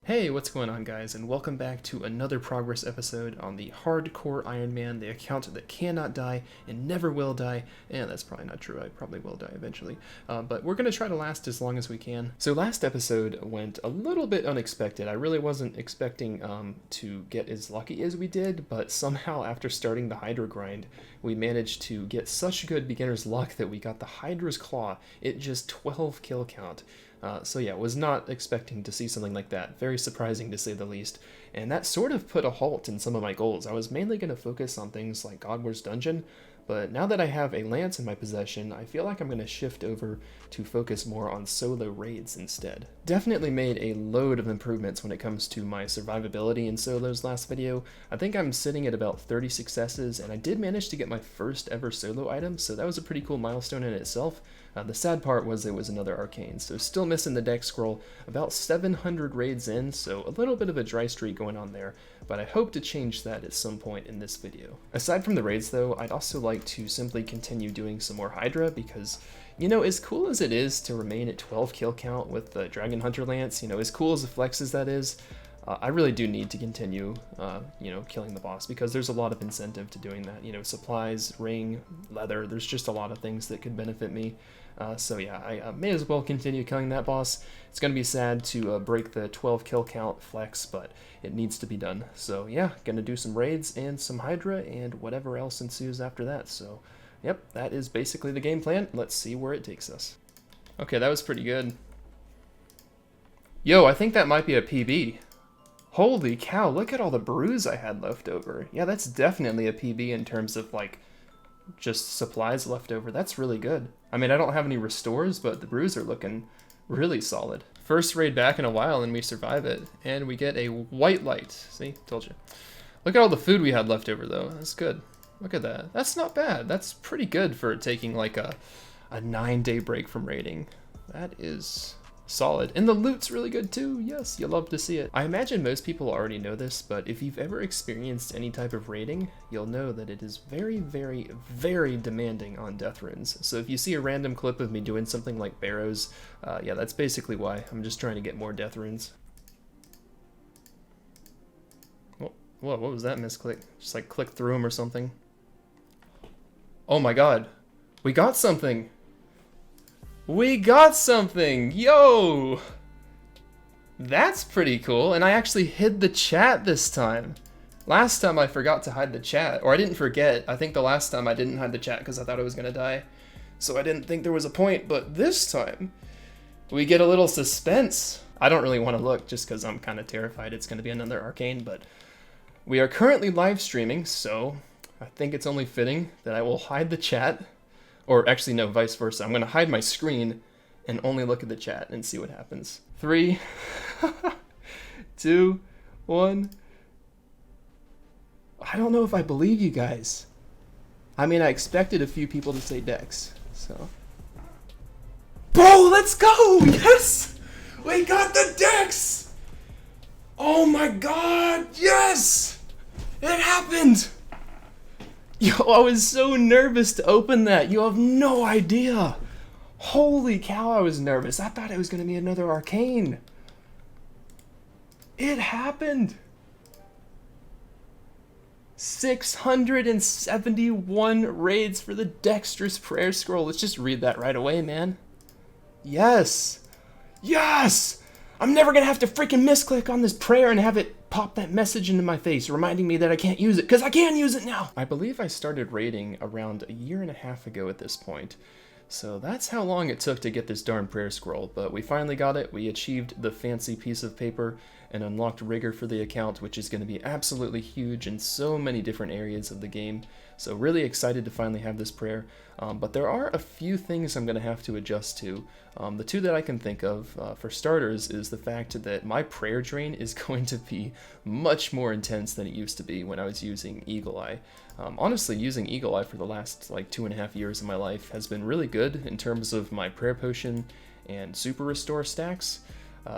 Hey, what's going on, guys, and welcome back to another progress episode on the Hardcore Ironman, the account that cannot die and never will die. And that's probably not true, I probably will die eventually. But we're going to try to last as long as we can. So last episode went a little bit unexpected. I really wasn't expecting to get as lucky as we did, but somehow after starting the Hydra grind, we managed to get such good beginner's luck that we got the Hydra's Claw at just 12 kill count. So yeah, was not expecting to see something like that. Very surprising to say the least. And that sort of put a halt in some of my goals. I was mainly going to focus on things like God Wars Dungeon, but now that I have a lance in my possession, I feel like I'm going to shift over to focus more on solo raids instead. Definitely made a load of improvements when it comes to my survivability in solos last video. I think I'm sitting at about 30 successes, and I did manage to get my first ever solo item, so that was a pretty cool milestone in itself. The sad part was it was another arcane, so still missing the deck scroll, about 700 raids in, so a little bit of a dry streak going on there, but I hope to change that at some point in this video. Aside from the raids though, I'd also like to simply continue doing some more Hydra because, you know, as cool as it is to remain at 12 kill count with the Dragon Hunter Lance, you know, as cool as the flex as that is, I really do need to continue, killing the boss because there's a lot of incentive to doing that. You know, supplies, ring, leather, there's just a lot of things that could benefit me. So yeah, I may as well continue killing that boss. It's going to be sad to break the 12 kill count flex, but it needs to be done. So yeah, gonna do some raids and some Hydra and whatever else ensues after that. So yep, that is basically the game plan. Let's see where it takes us. Okay, that was pretty good. Yo, I think that might be a PB. Holy cow, look at all the brews I had left over. Yeah, that's definitely a PB in terms of, like, just supplies left over. That's really good. I mean, I don't have any restores, but the brews are looking really solid. First raid back in a while, and we survive it. And we get a white light. See? Told you. Look at all the food we had left over, though. That's good. Look at that. That's not bad. That's pretty good for taking, like, a 9-day break from raiding. That is solid. And the loot's really good too. Yes, you'll love to see it. I imagine most people already know this, but if you've ever experienced any type of raiding, you'll know that it is very, very, very demanding on death runes. So if you see a random clip of me doing something like Barrows, yeah, that's basically why. I'm just trying to get more death runes. Whoa, what was that misclick? Just like click through them or something. Oh my god. We got something! We got something! Yo! That's pretty cool, and I actually hid the chat this time. Last time I forgot to hide the chat, or I didn't forget. I think the last time I didn't hide the chat because I thought I was gonna die. So I didn't think there was a point, but this time, we get a little suspense. I don't really want to look just because I'm kind of terrified it's gonna be another arcane, but we are currently live streaming, so I think it's only fitting that I will hide the chat. Or actually, no, vice versa. I'm going to hide my screen and only look at the chat and see what happens. 3, 2, 1. I don't know if I believe you guys. I mean, I expected a few people to say Dex, so. Bro, let's go! Yes! We got the Dex! Oh my god, yes! It happened! Yo, I was so nervous to open that. You have no idea. Holy cow, I was nervous. I thought it was going to be another arcane. It happened. 671 raids for the Dexterous Prayer Scroll. Let's just read that right away, man. Yes. Yes! I'm never going to have to freaking misclick on this prayer and have it pop that message into my face, reminding me that I can't use it, because I can use it now! I believe I started raiding around a year and a half ago at this point, so that's how long it took to get this darn prayer scroll, but we finally got it. We achieved the fancy piece of paper and unlocked rigor for the account, which is going to be absolutely huge in so many different areas of the game, so really excited to finally have this prayer. But there are a few things I'm going to have to adjust to. The two that I can think of, for starters, is the fact that my prayer drain is going to be much more intense than it used to be when I was using Eagle Eye. Honestly, using Eagle Eye for the last like 2.5 years of my life has been really good in terms of my prayer potion and super restore stacks.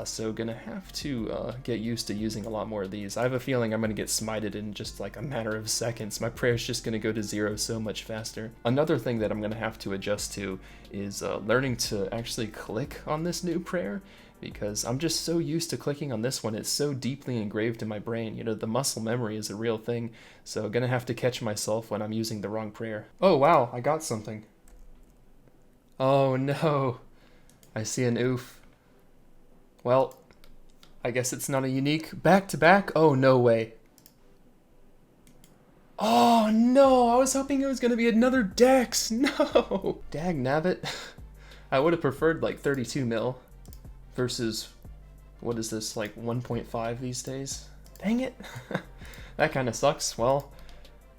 So gonna have to get used to using a lot more of these. I have a feeling I'm gonna get smited in just like a matter of seconds. My prayer's just gonna go to 0 so much faster. Another thing that I'm gonna have to adjust to is learning to actually click on this new prayer because I'm just so used to clicking on this one. It's so deeply engraved in my brain. You know, the muscle memory is a real thing, so I'm gonna have to catch myself when I'm using the wrong prayer. Oh wow, I got something. Oh no, I see an oof. Well, I guess it's not a unique back-to-back. Oh, no way. Oh no, I was hoping it was gonna be another Dex. No, dag nabbit. I would have preferred like 32 mil versus, what is this, like 1.5 these days? Dang it. That kind of sucks. Well,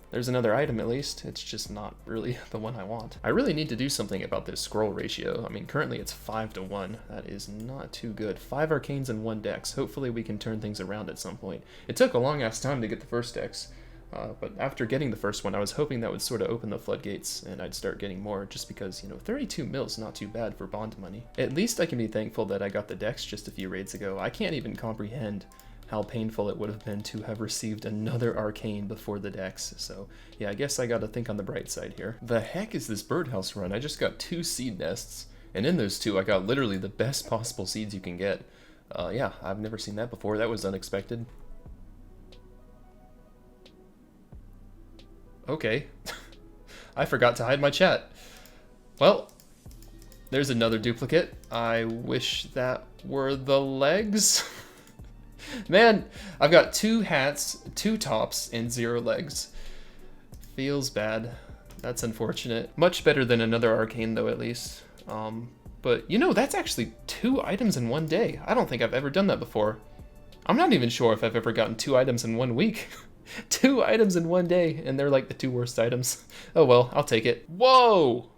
there's another item at least. It's just not really the one I want. I really need to do something about this scroll ratio. I mean, currently it's 5-to-1. That is not too good. 5 arcanes and 1 dex. Hopefully we can turn things around at some point. It took a long ass time to get the first dex. But after getting the first one, I was hoping that would sort of open the floodgates and I'd start getting more, just because, you know, 32 mil is not too bad for bond money. At least I can be thankful that I got the dex just a few raids ago. I can't even comprehend how painful it would have been to have received another arcane before the dex. So yeah, I guess I gotta think on the bright side here. The heck is this birdhouse run? I just got 2 seed nests, and in those 2 I got literally the best possible seeds you can get. Yeah, I've never seen that before. That was unexpected. Okay. I forgot to hide my chat. Well, there's another duplicate. I wish that were the legs. Man, I've got 2 hats, 2 tops, and 0 legs. Feels bad. That's unfortunate. Much better than another arcane though, at least. But you know, that's actually 2 items in one day. I don't think I've ever done that before. I'm not even sure if I've ever gotten 2 items in 1 week. 2 items in one day, and they're like the 2 worst items. Oh well, I'll take it. Whoa!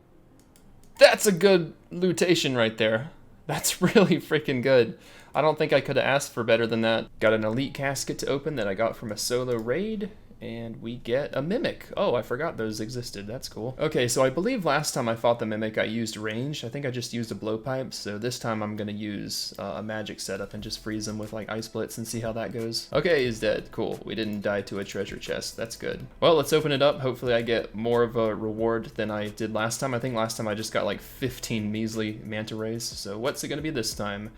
That's a good lootation right there. That's really freaking good. I don't think I could have asked for better than that. Got an elite casket to open that I got from a solo raid, and we get a mimic. Oh, I forgot those existed. That's cool. Okay, so I believe last time I fought the mimic I used range. I think I just used a blowpipe, so this time I'm gonna use a magic setup and just freeze him with like ice blitz and see how that goes. Okay, he's dead. Cool. We didn't die to a treasure chest. That's good. Well, let's open it up. Hopefully I get more of a reward than I did last time. I think last time I just got like 15 measly manta rays. So what's it gonna be this time?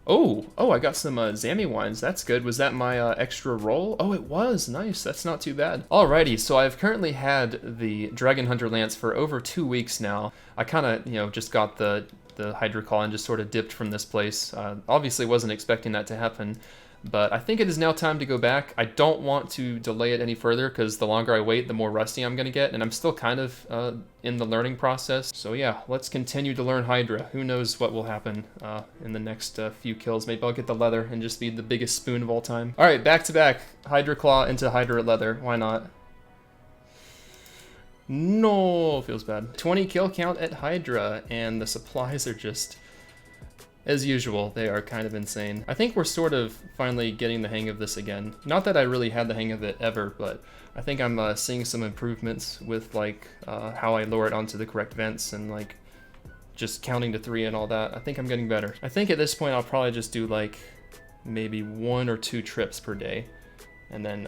Oh, I got some Zammy wines. That's good. Was that my extra roll? Oh, it was. Nice. That's not too bad. Alrighty, so I've currently had the Dragon Hunter Lance for over 2 weeks now. I kind of, you know, just got the Hydra Claw and just sort of dipped from this place. Obviously wasn't expecting that to happen, but I think it is now time to go back. I don't want to delay it any further because the longer I wait, the more rusty I'm going to get, and I'm still kind of in the learning process. So yeah, let's continue to learn Hydra. Who knows what will happen in the next few kills. Maybe I'll get the leather and just be the biggest spoon of all time. All right, back to back. Hydra Claw into Hydra Leather. Why not? No, feels bad. 20 kill count at Hydra, and the supplies are just, as usual, they are kind of insane. I think we're sort of finally getting the hang of this again. Not that I really had the hang of it ever, but I think I'm seeing some improvements with like how I lower it onto the correct vents and like just counting to 3 and all that. I think I'm getting better. I think at this point I'll probably just do like maybe 1 or 2 trips per day and then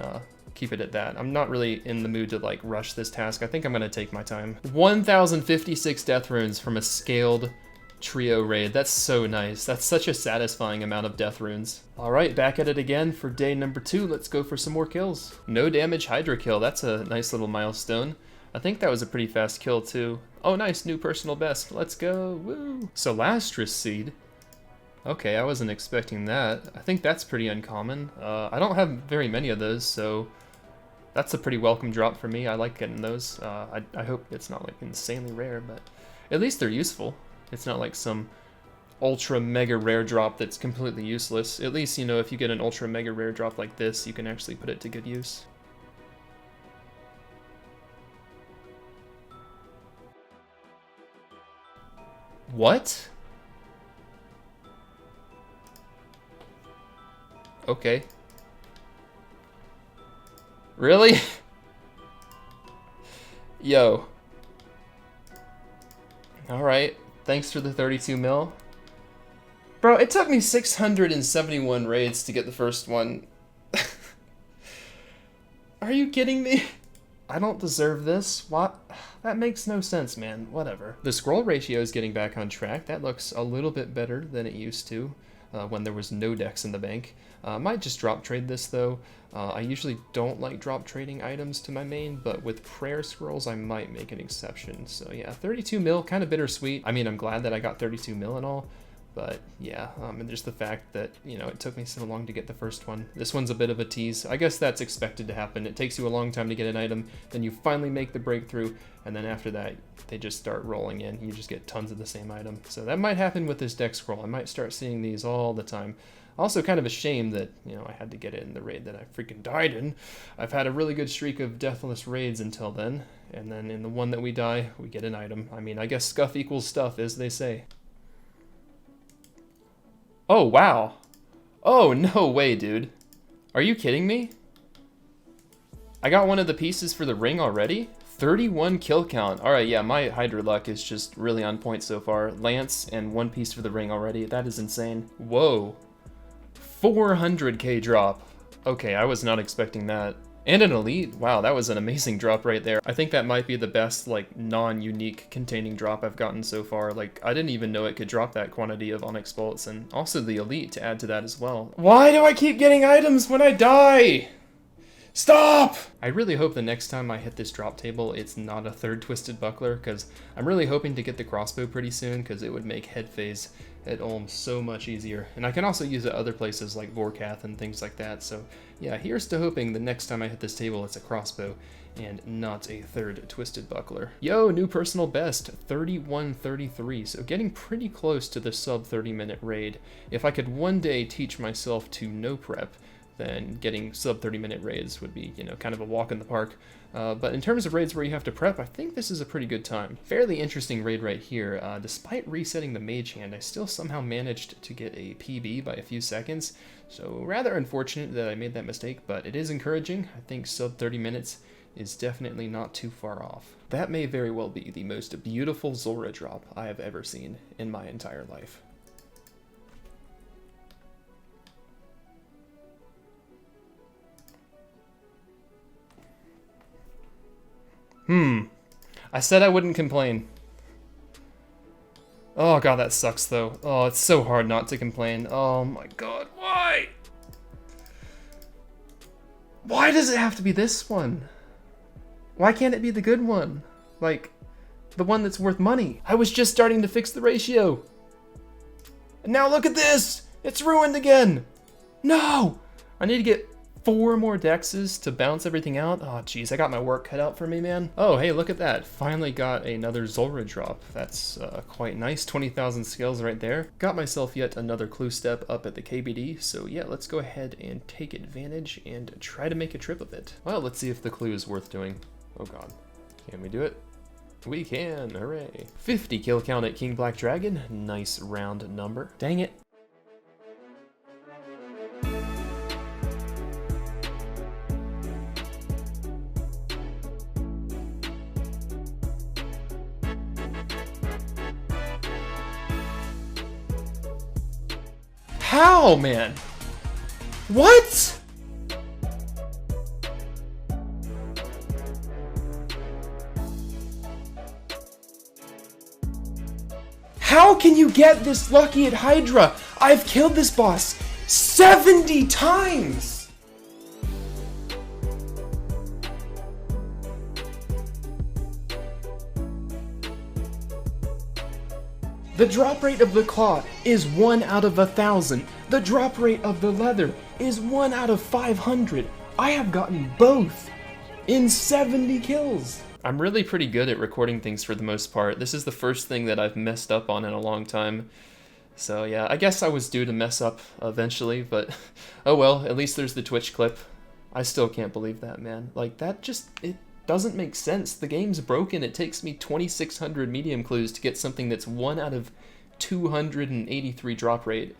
keep it at that. I'm not really in the mood to like rush this task. I think I'm gonna take my time. 1,056 death runes from a scaled trio raid. That's so nice. That's such a satisfying amount of death runes. All right, back at it again for day number 2. Let's go for some more kills. No damage Hydra kill. That's a nice little milestone. I think that was a pretty fast kill too. Oh nice, new personal best. Let's go. Woo. Solastris seed. Okay, I wasn't expecting that. I think that's pretty uncommon. I don't have very many of those, so that's a pretty welcome drop for me. I like getting those. I hope it's not like insanely rare, but at least they're useful. It's not like some ultra mega rare drop that's completely useless. At least, you know, if you get an ultra mega rare drop like this, you can actually put it to good use. What? Okay. Really? Yo. Alright. Thanks for the 32 mil. Bro, it took me 671 raids to get the first one. Are you kidding me? I don't deserve this. What? That makes no sense, man. Whatever. The scroll ratio is getting back on track. That looks a little bit better than it used to. when there was no decks in the bank. Might just drop trade this though. I usually don't like drop trading items to my main, but with prayer scrolls I might make an exception. So yeah, 32 mil, kind of bittersweet. I mean, I'm glad that I got 32 mil and all, but yeah, and just the fact that, you know, it took me so long to get the first one. This one's a bit of a tease. I guess that's expected to happen. It takes you a long time to get an item, then you finally make the breakthrough, and then after that, they just start rolling in. You just get tons of the same item. So that might happen with this deck scroll. I might start seeing these all the time. Also kind of a shame that, you know, I had to get it in the raid that I freaking died in. I've had a really good streak of deathless raids until then, and then in the one that we die, we get an item. I mean, I guess scuff equals stuff, as they say. Oh, wow. Oh, no way, dude. Are you kidding me? I got one of the pieces for the ring already? 31 kill count. Alright, yeah, my Hydra luck is just really on point so far. Lance and one piece for the ring already. That is insane. Whoa. 400k drop. Okay, I was not expecting that. And an elite? Wow, that was an amazing drop right there. I think that might be the best, like, non-unique containing drop I've gotten so far. Like, I didn't even know it could drop that quantity of Onyx bolts, and also the elite to add to that as well. Why do I keep getting items when I die? Stop! I really hope the next time I hit this drop table, it's not a third Twisted Buckler, because I'm really hoping to get the crossbow pretty soon, because it would make head phase at Ulm so much easier. And I can also use it other places like Vorkath and things like that. So yeah, here's to hoping the next time I hit this table, it's a crossbow and not a third Twisted Buckler. Yo, new personal best, 31:33. So getting pretty close to the sub 30-minute raid. If I could one day teach myself to no prep, then getting sub 30-minute raids would be, you know, kind of a walk in the park. But in terms of raids where you have to prep, I think this is a pretty good time. Fairly interesting raid right here. Despite resetting the mage hand, I still somehow managed to get a PB by a few seconds. So rather unfortunate that I made that mistake, but it is encouraging. I think sub 30 minutes is definitely not too far off. That may very well be the most beautiful Zora drop I have ever seen in my entire life. I said I wouldn't complain. Oh god, that sucks though. Oh, it's so hard not to complain. Oh my god, why? Why does it have to be this one? Why can't it be the good one? Like, the one that's worth money. I was just starting to fix the ratio. And now look at this! It's ruined again! No! I need to get 4 more dexes to bounce everything out. Oh geez, I got my work cut out for me, man. Oh hey, look at that. Finally got another Zora drop. That's quite nice. 20,000 skills right there. Got myself yet another clue step up at the KBD. So yeah, let's go ahead and take advantage and try to make a trip of it. Well, let's see if the clue is worth doing. Oh god. Can we do it? We can, hooray. 50 kill count at King Black Dragon. Nice round number. Dang it. How, man? What? How can you get this lucky at Hydra? I've killed this boss 70 times! The drop rate of the claw is 1 out of 1,000. The drop rate of the leather is 1 out of 500. I have gotten both in 70 kills. I'm really pretty good at recording things for the most part. This is the first thing that I've messed up on in a long time. So yeah, I guess I was due to mess up eventually, but oh well, at least there's the Twitch clip. I still can't believe that, man. Like, that just, it doesn't make sense. The game's broken. It takes me 2,600 medium clues to get something that's 1 out of 283 drop rate,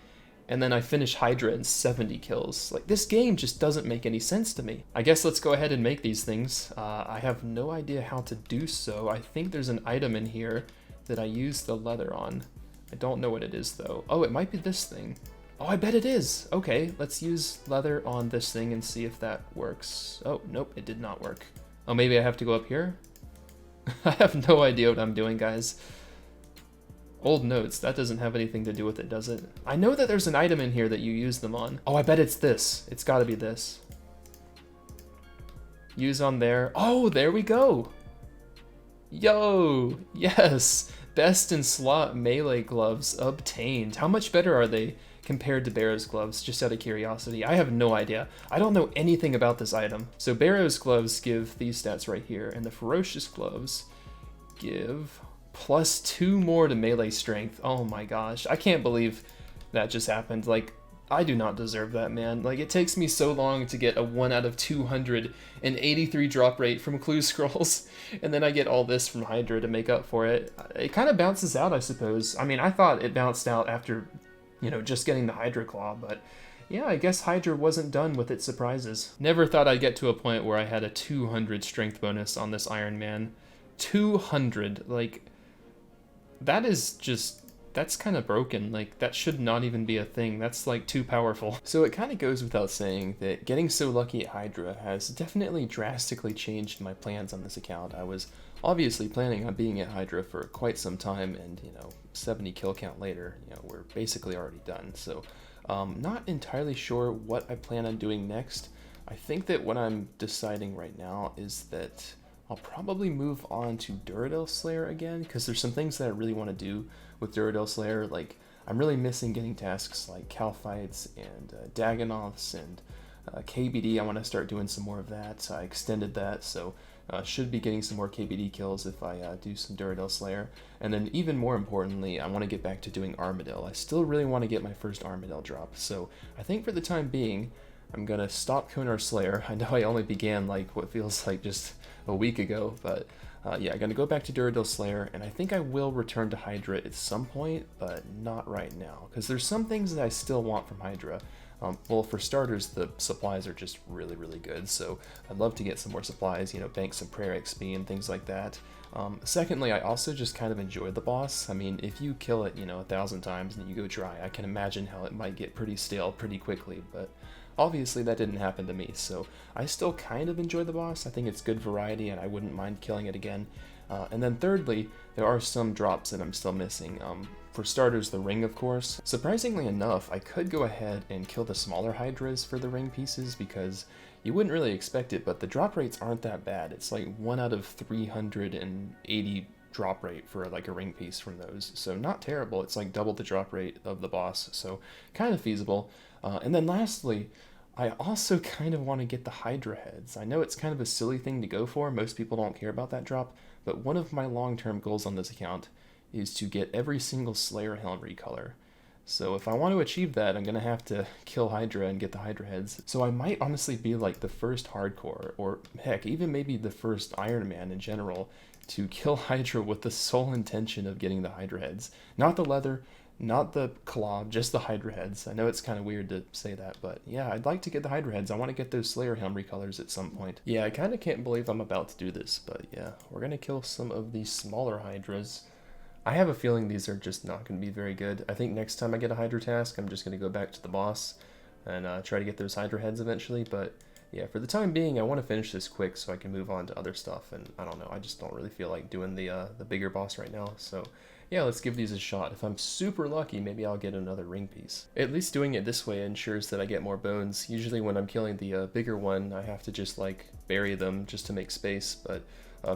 and then I finish Hydra in 70 kills. Like, this game just doesn't make any sense to me. I guess let's go ahead and make these things. I have no idea how to do so. I think there's an item in here that I use the leather on. I don't know what it is though. Oh, it might be this thing. Oh, I bet it is. Okay, let's use leather on this thing and see if that works. Oh, nope, it did not work. Oh, maybe I have to go up here? I have no idea what I'm doing, guys. Old notes, that doesn't have anything to do with it, does it? I know that there's an item in here that you use them on. Oh, I bet it's this. It's gotta be this. Use on there. Oh, there we go. Yo, yes. Best in slot melee gloves obtained. How much better are they compared to Barrow's gloves, just out of curiosity? I have no idea. I don't know anything about this item. So Barrow's gloves give these stats right here, and the Ferocious gloves give +2 more to melee strength. Oh my gosh, I can't believe that just happened. Like, I do not deserve that, man. Like, it takes me so long to get a 1 out of 283 drop rate from clue scrolls, and then I get all this from Hydra to make up for it. It kind of bounces out, I suppose. I mean, I thought it bounced out after, you know, just getting the Hydra Claw, but yeah, I guess Hydra wasn't done with its surprises. Never thought I'd get to a point where I had a 200 strength bonus on this Iron Man. 200, like, that is just... that's kind of broken. Like, that should not even be a thing. That's like too powerful. So it kind of goes without saying that getting so lucky at Hydra has definitely drastically changed my plans on this account. I was obviously planning on being at Hydra for quite some time, and, you know, 70 kill count later, you know, we're basically already done. So not entirely sure what I plan on doing next. I think that what I'm deciding right now is that I'll probably move on to Duradel Slayer again, because there's some things that I really want to do with Duradel Slayer. Like, I'm really missing getting tasks like Calphites and Dagonoths and KBD. I want to start doing some more of that. I extended that, so should be getting some more KBD kills if I do some Duradel Slayer. And then even more importantly, I want to get back to doing Armadil. I still really want to get my first Armadil drop, so I think for the time being, I'm going to stop Konar Slayer. I know I only began like what feels like just a week ago, but yeah, I'm going to go back to Duradel Slayer, and I think I will return to Hydra at some point, but not right now, because there's some things that I still want from Hydra. Well, for starters, the supplies are just really, really good, so I'd love to get some more supplies, you know, bank some prayer XP and things like that. Secondly, I also just kind of enjoy the boss. I mean, if you kill it, you know, 1,000 times and you go dry, I can imagine how it might get pretty stale pretty quickly, but obviously that didn't happen to me, so I still kind of enjoy the boss. I think it's good variety, and I wouldn't mind killing it again. And then thirdly, there are some drops that I'm still missing. For starters, the ring, of course. Surprisingly enough, I could go ahead and kill the smaller Hydras for the ring pieces, because you wouldn't really expect it, but the drop rates aren't that bad. It's like 1 out of 380 drop rate for like a ring piece from those, so not terrible. It's like double the drop rate of the boss, so kind of feasible. And then lastly, I also kind of want to get the Hydra heads. I know it's kind of a silly thing to go for, most people don't care about that drop, but one of my long-term goals on this account is to get every single Slayer helm recolor. So if I want to achieve that, I'm going to have to kill Hydra and get the Hydra heads. So I might honestly be like the first hardcore, or heck, even maybe the first Iron Man in general, to kill Hydra with the sole intention of getting the Hydra heads. Not the leather, not the claw, just the Hydra heads. I know it's kind of weird to say that, but yeah, I'd like to get the Hydra heads. I want to get those Slayer helm recolors at some point. Yeah, I kind of can't believe I'm about to do this, but yeah, we're going to kill some of these smaller Hydras. I have a feeling these are just not going to be very good. I think next time I get a Hydra task, I'm just going to go back to the boss and try to get those Hydra heads eventually, but yeah, for the time being, I want to finish this quick so I can move on to other stuff, and I don't know, I just don't really feel like doing the bigger boss right now, so yeah, let's give these a shot. If I'm super lucky, maybe I'll get another ring piece. At least doing it this way ensures that I get more bones. Usually when I'm killing the bigger one, I have to just like bury them just to make space, but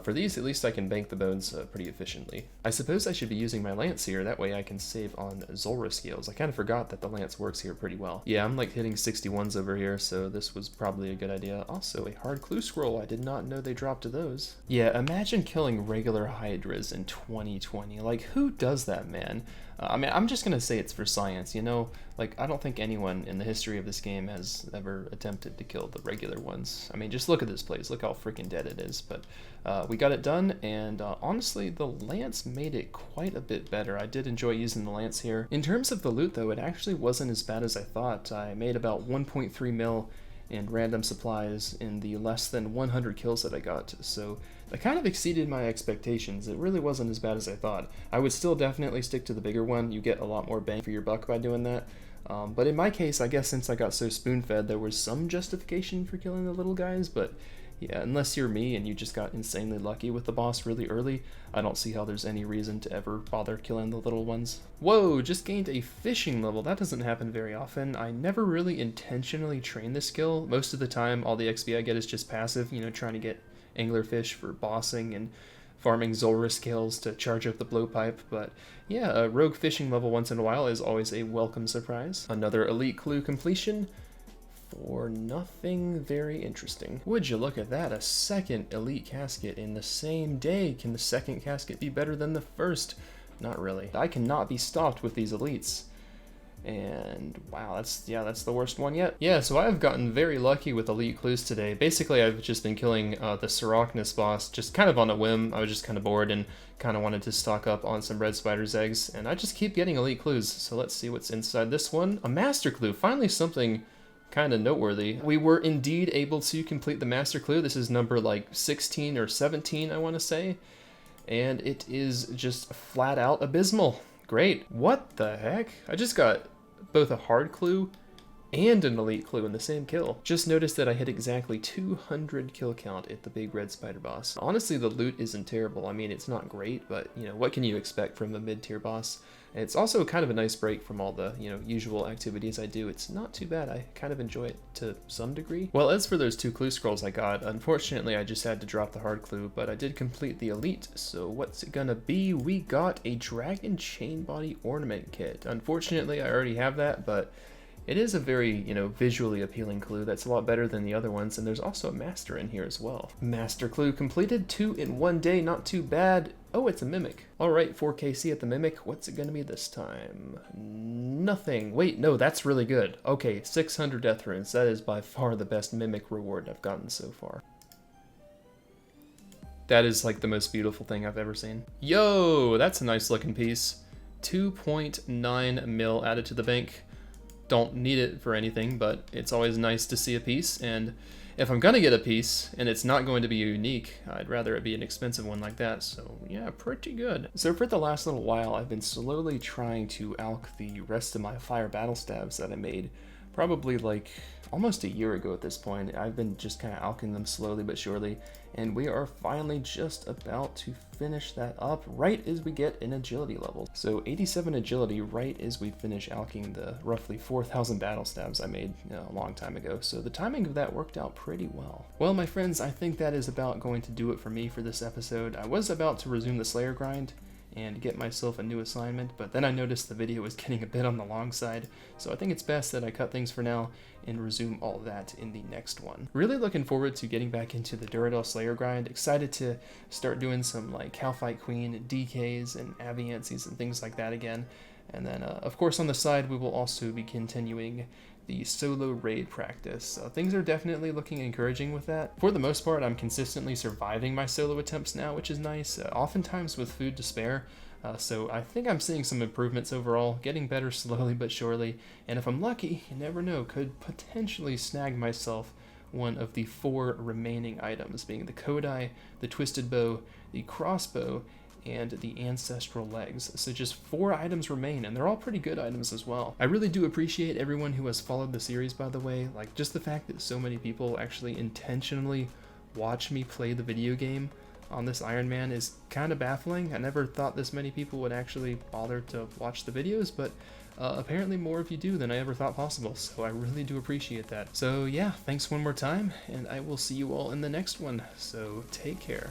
for these, at least I can bank the bones pretty efficiently. I suppose I should be using my lance here, that way I can save on Zulrah skills. I kind of forgot that the lance works here pretty well. Yeah, I'm like hitting 61s over here, so this was probably a good idea. Also, a hard clue scroll, I did not know they dropped to those. Yeah, imagine killing regular Hydras in 2020. Like, who does that, man? I mean, I'm just gonna say it's for science, you know? Like, I don't think anyone in the history of this game has ever attempted to kill the regular ones. I mean, just look at this place, look how freaking dead it is, but we got it done, and honestly, the lance made it quite a bit better. I did enjoy using the lance here. In terms of the loot, though, it actually wasn't as bad as I thought. I made about 1.3 mil in random supplies in the less than 100 kills that I got, so that kind of exceeded my expectations. It really wasn't as bad as I thought. I would still definitely stick to the bigger one. You get a lot more bang for your buck by doing that. But in my case, I guess since I got so spoon-fed, there was some justification for killing the little guys, but Yeah, unless you're me and you just got insanely lucky with the boss really early, I don't see how there's any reason to ever bother killing the little ones. Whoa, just gained a fishing level. That doesn't happen very often. I never really intentionally train this skill. Most of the time, all the XP I get is just passive, you know, trying to get anglerfish for bossing and farming Zulrus scales to charge up the blowpipe. But yeah, a rogue fishing level once in a while is always a welcome surprise. Another elite clue completion for nothing very interesting. Would you look at that, a second elite casket in the same day. Can the second casket be better than the first? Not really. I cannot be stopped with these elites. And wow, that's the worst one yet. Yeah, so I've gotten very lucky with elite clues today. Basically, I've just been killing the Sarachnis boss just kind of on a whim. I was just kind of bored and kind of wanted to stock up on some red spider's eggs, and I just keep getting elite clues. So let's see what's inside this one. A master clue, finally something kind of noteworthy. We were indeed able to complete the master clue. This is number like 16 or 17, I want to say, and it is just flat out abysmal. Great. What the heck? I just got both a hard clue and an elite clue in the same kill. Just noticed that I hit exactly 200 kill count at the big red spider boss. Honestly, the loot isn't terrible. I mean, it's not great, but you know, what can you expect from a mid-tier boss? And it's also kind of a nice break from all the, you know, usual activities I do. It's not too bad. I kind of enjoy it to some degree. Well, as for those 2 clue scrolls I got, unfortunately I just had to drop the hard clue, but I did complete the elite. So what's it gonna be? We got a dragon chain body ornament kit. Unfortunately, I already have that, but it is a very, you know, visually appealing clue. That's a lot better than the other ones, and there's also a master in here as well. Master clue completed, 2 in 1 day, not too bad. Oh, it's a mimic. All right, 4KC at the mimic. What's it gonna be this time? Nothing. Wait, no, that's really good. Okay, 600 death runes. That is by far the best mimic reward I've gotten so far. That is like the most beautiful thing I've ever seen. Yo, that's a nice looking piece. 2.9 mil added to the bank. Don't need it for anything, but it's always nice to see a piece, and if I'm gonna get a piece and it's not going to be unique, I'd rather it be an expensive one like that. So yeah, pretty good. So for the last little while, I've been slowly trying to alch the rest of my fire battle stabs that I made probably like almost a year ago at this point. I've been just kind of alching them slowly but surely, and we are finally just about to finish that up right as we get an agility level. So 87 agility right as we finish alching the roughly 4,000 battle stabs I made a long time ago. So the timing of that worked out pretty well. Well, my friends, I think that is about going to do it for me for this episode. I was about to resume the Slayer grind and get myself a new assignment, but then I noticed the video was getting a bit on the long side, so I think it's best that I cut things for now and resume all that in the next one. Really looking forward to getting back into the Duradel Slayer grind. Excited to start doing some like Calfight Queen, DKs, and Aviancies and things like that again. And then, of course, on the side, we will also be continuing the solo raid practice. Things are definitely looking encouraging with that. For the most part, I'm consistently surviving my solo attempts now, which is nice, oftentimes with food to spare. So I think I'm seeing some improvements overall, getting better slowly but surely, and if I'm lucky, you never know, could potentially snag myself one of the 4 remaining items, being the Kodai, the Twisted Bow, the Crossbow, and the Ancestral Legs. So just 4 items remain, and they're all pretty good items as well. I really do appreciate everyone who has followed the series, by the way. Like, just the fact that so many people actually intentionally watch me play the video game on this Iron Man is kind of baffling. I never thought this many people would actually bother to watch the videos, but apparently more of you do than I ever thought possible, so I really do appreciate that. So yeah, thanks one more time, and I will see you all in the next one, so take care.